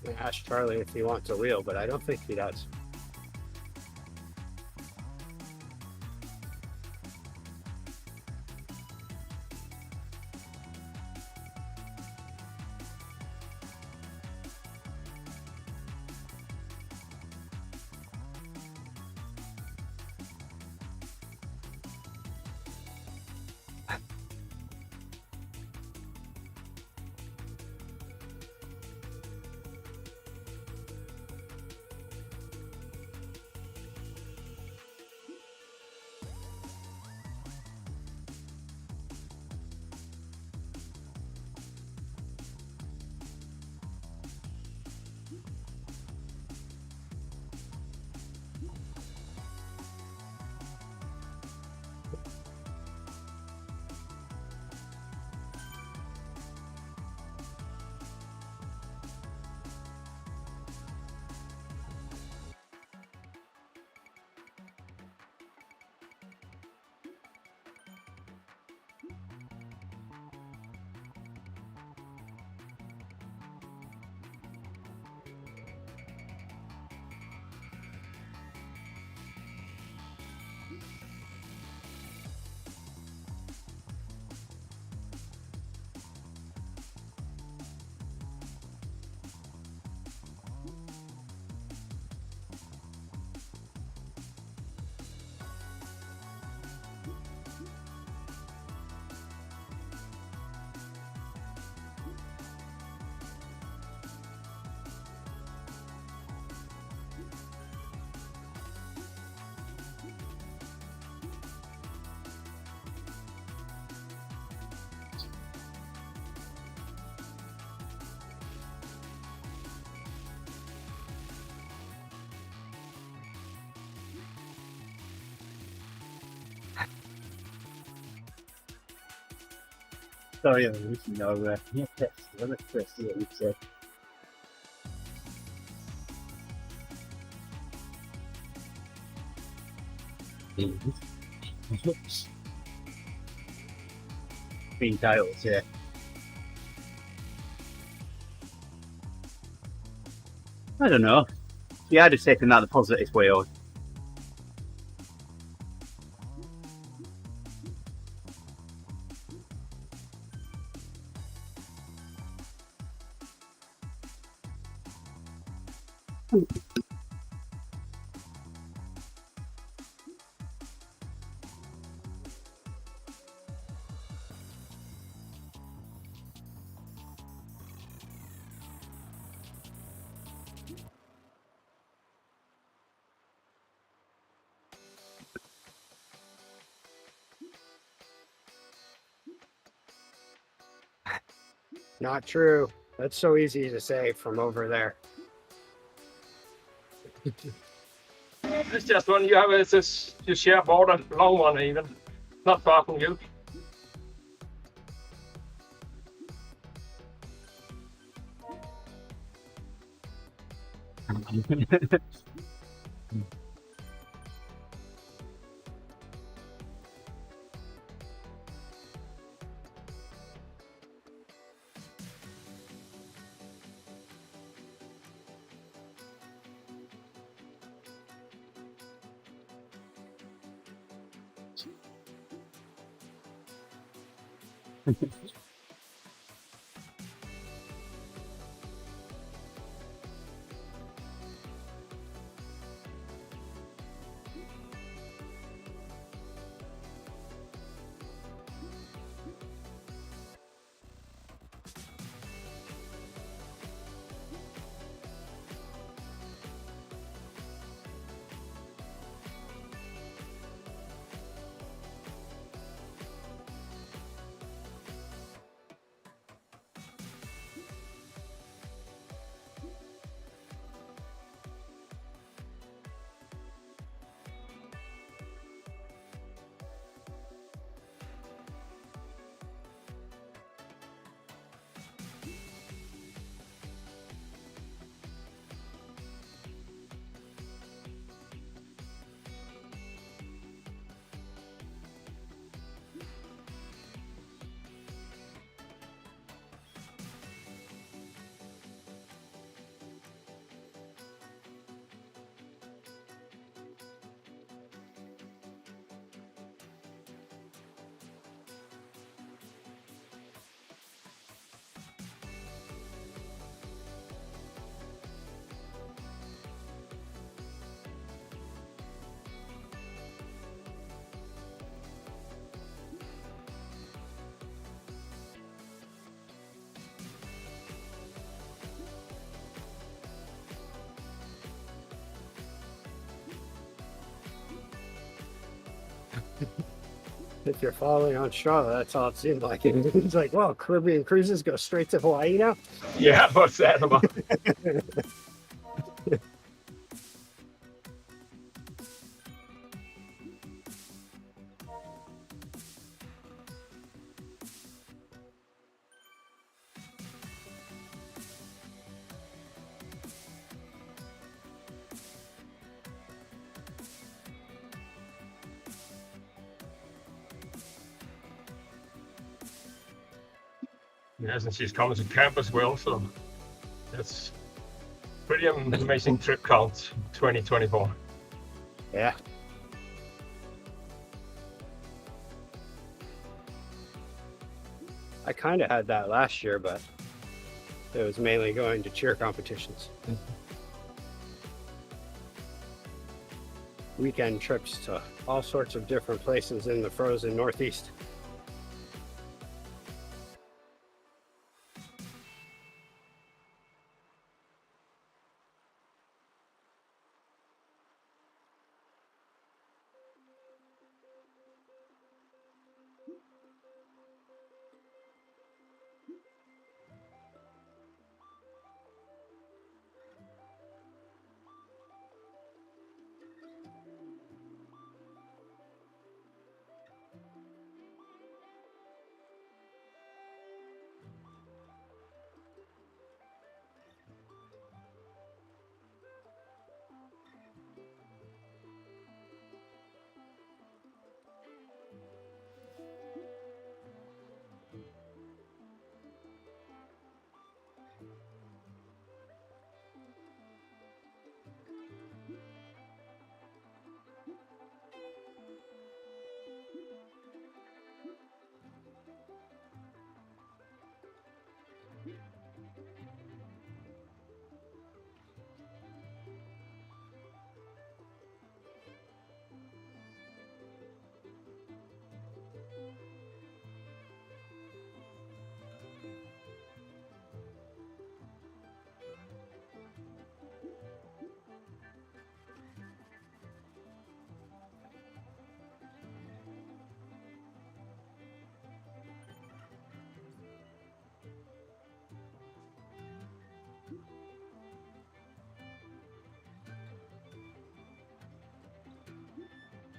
I asked Charlie if he wants a wheel, but I don't think he does. Sorry, I'm listening over. Yeah, let's see what we said. Being titles, yeah. I don't know. Yeah, I'd have taken that the positive way on. Not true. That's so easy to say from over there. It's just when you have this, you share border, long one even, not far from you. If you're following on Strava, that's all it seemed like. It's like, well, Caribbean cruises go straight to Hawaii now. Yeah, what's that about? Yes, and she's coming to camp as well, so that's pretty amazing trip count 2024. Yeah. I kind of had that last year, but it was mainly going to cheer competitions. Weekend trips to all sorts of different places in the frozen Northeast.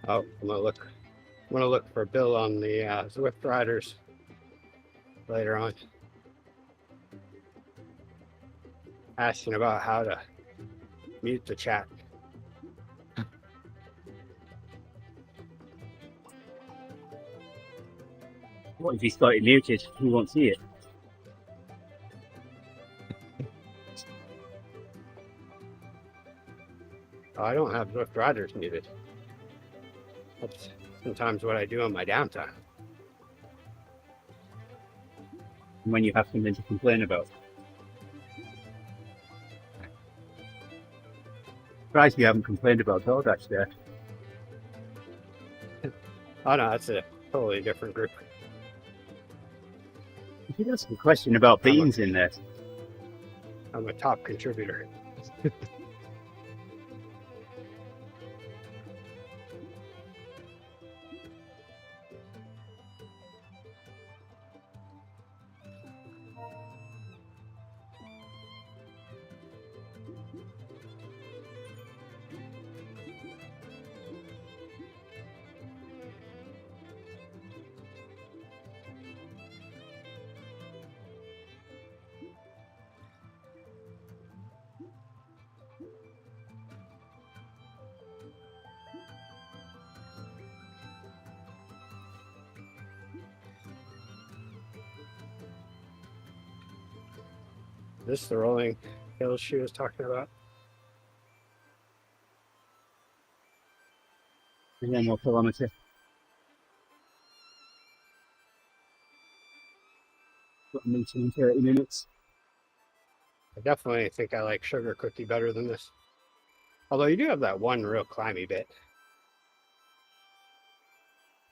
Oh, I'm gonna look for Bill on the Zwift Riders later on. Asking about how to mute the chat. What if he's got it muted? He won't see it. Oh, I don't have Zwift Riders muted. sometimes what I do in my downtime. When you have something to complain about. Surprised you haven't complained about DoorDash there. Oh no, that's a totally different group. You should ask a question about beans in there. I'm a top contributor. This the rolling hills she was talking about. One more kilometre. Got a meeting in 30 minutes. I definitely think I like Sugar Cookie better than this. Although you do have that one real climby bit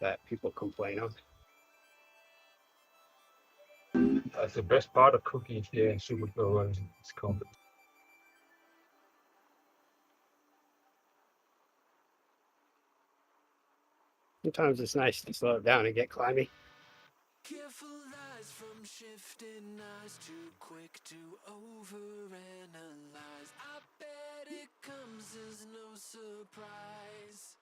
that people complain on. That's the best part of cookies here in Supergirl, and it's called. Sometimes it's nice to slow it down and get climby. Careful eyes from shifting eyes, too quick to overanalyze. I bet it comes as no surprise.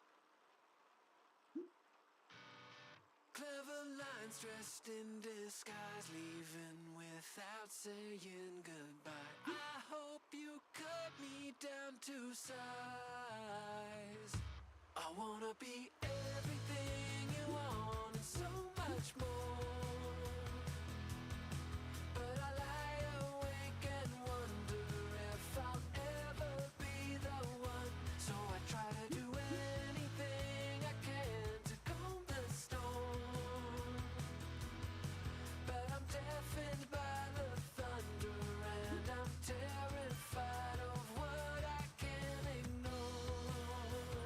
Clever lines dressed in disguise, leaving without saying goodbye. I hope you cut me down to size. I wanna be everything you want and so much more. But I lie awake and wonder if I'll ever be the one. So I try to do anything I can to calm the storm. But I'm deafened by the thunder and I'm terrified of what I can't ignore.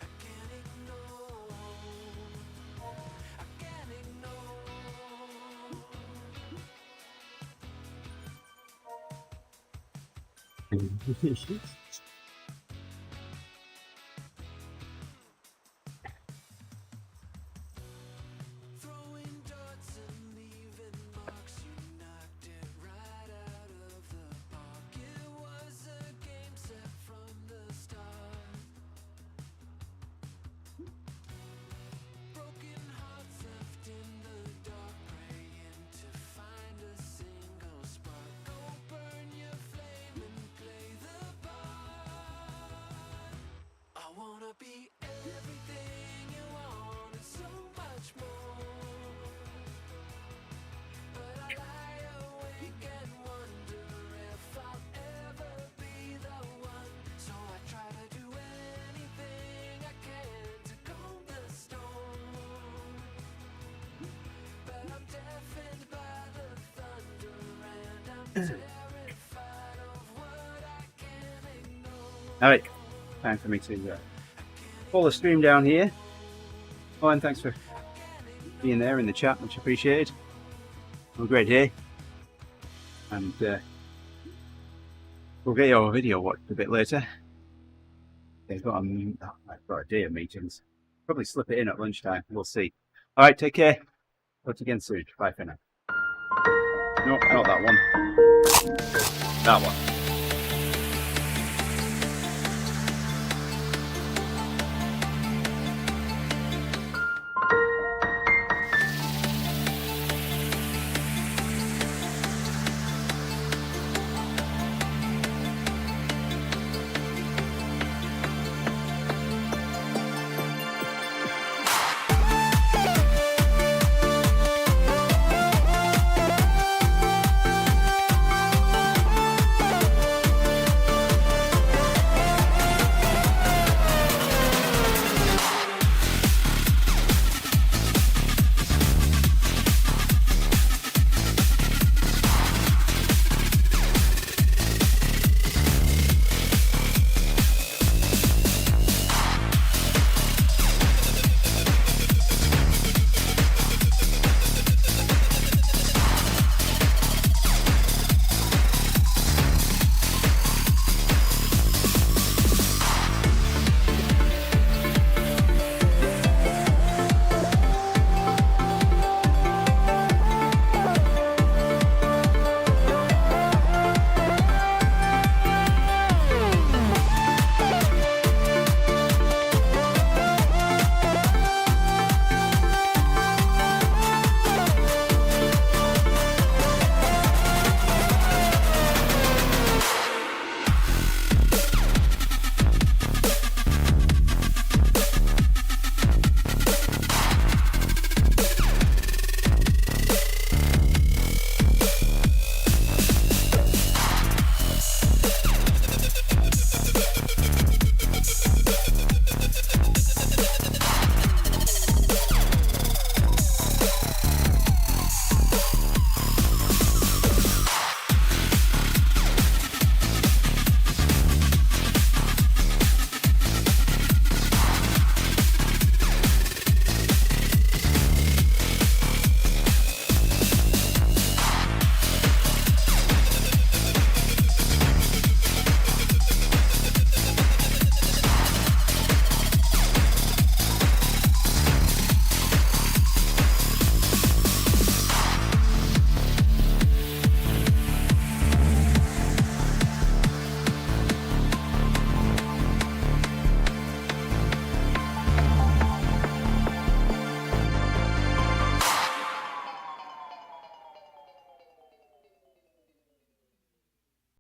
I can't ignore. I can't ignore. Throwing darts and leaving marks, you knocked it right out of the park. It was a game set from the start. Broken hearts left in the dark, praying to find a single spark. Go burn your flame and play the part. I wanna be everything you want and so much more. But I lie awake and wonder if I'll ever be the one. So I try to do anything I can to calm the storm. But I'm deafened by the thunder and I'm terrified of what I can't ignore. Alright, time for me to pull the stream down here. Oh, and thanks for being there in the chat, much appreciated. Have a great day. And we'll get your video watched a bit later. I've got a day of meetings. Probably slip it in at lunchtime, we'll see. Alright, take care. Talk to you again soon. Bye for now. No, not that one. That one.